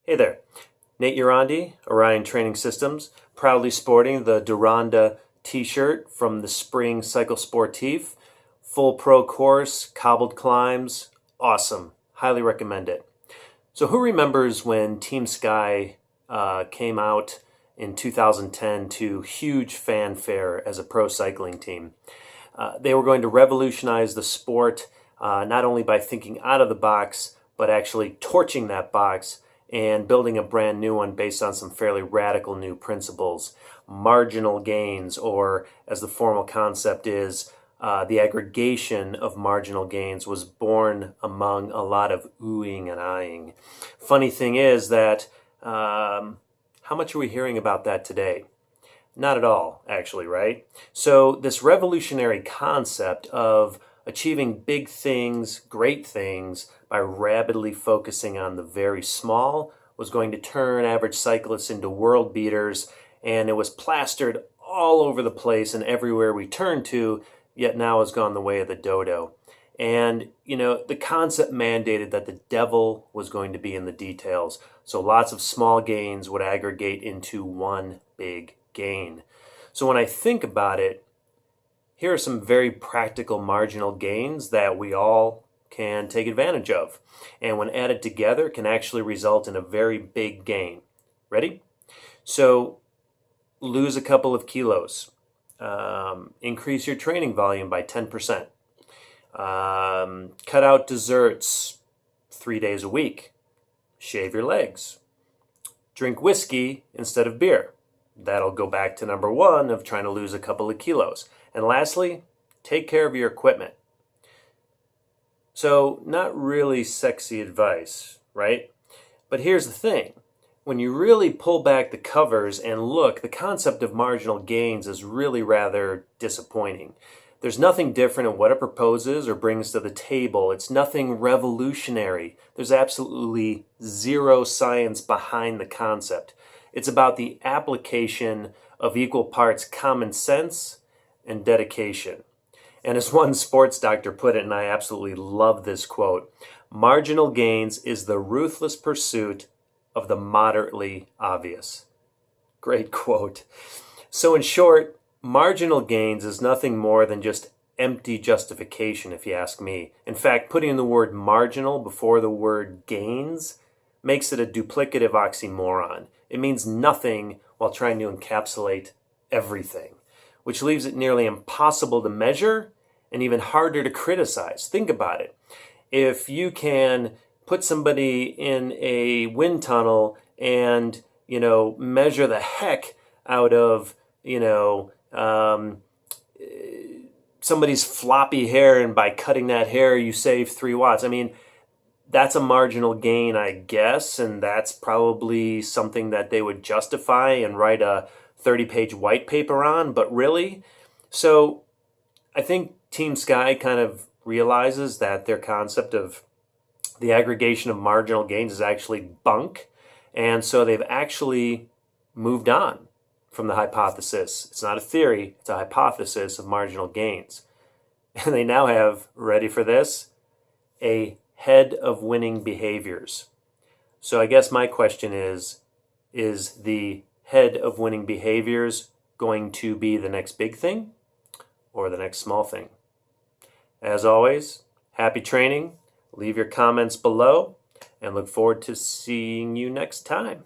Hey there, Nate Urandi, Orion Training Systems, proudly sporting the Duranda t-shirt from the Spring Cycle Sportif. Full pro course, cobbled climbs, awesome. Highly recommend it. So who remembers when Team Sky came out in 2010 to huge fanfare as a pro cycling team? They were going to revolutionize the sport, not only by thinking out of the box, but actually torching that box and building a brand new one based on some fairly radical new principles. Marginal gains, or as the formal concept is, the aggregation of marginal gains, was born among a lot of oohing and eyeing. Funny thing is that how much are we hearing about that today? Not at all, actually, right? So this revolutionary concept of achieving big things, great things, by rapidly focusing on the very small was going to turn average cyclists into world beaters, and it was plastered all over the place and everywhere we turned to, yet now has gone the way of the dodo. And, the concept mandated that the devil was going to be in the details. So lots of small gains would aggregate into one big gain. So when I think about it, here are some very practical marginal gains that we all can take advantage of. And when added together, can actually result in a very big gain. Ready? So lose a couple of kilos. Increase your training volume by 10%. Cut out desserts 3 days a week. Shave your legs. Drink whiskey instead of beer. That'll go back to number one of trying to lose a couple of kilos. And lastly, take care of your equipment. So, not really sexy advice, right? But here's the thing. When you really pull back the covers and look, the concept of marginal gains is really rather disappointing. There's nothing different in what it proposes or brings to the table. It's nothing revolutionary. There's absolutely zero science behind the concept. It's about the application of equal parts common sense and dedication. And as one sports doctor put it, and I absolutely love this quote, marginal gains is the ruthless pursuit of the moderately obvious. Great quote. So in short, marginal gains is nothing more than just empty justification, if you ask me. In fact, putting the word marginal before the word gains makes it a duplicative oxymoron. It means nothing while trying to encapsulate everything, which leaves it nearly impossible to measure and even harder to criticize. Think about it. If you can put somebody in a wind tunnel and, measure the heck out of, somebody's floppy hair, and by cutting that hair you save 3 watts. I mean, that's a marginal gain, I guess, and that's probably something that they would justify and write a 30-page white paper on, but really? So I think Team Sky kind of realizes that their concept of the aggregation of marginal gains is actually bunk, and so they've actually moved on from the hypothesis. It's not a theory, it's a hypothesis of marginal gains. And they now have, ready for this, a head of winning behaviors. So I guess my question is the head of winning behaviors going to be the next big thing or the next small thing? As always, happy training. Leave your comments below and look forward to seeing you next time.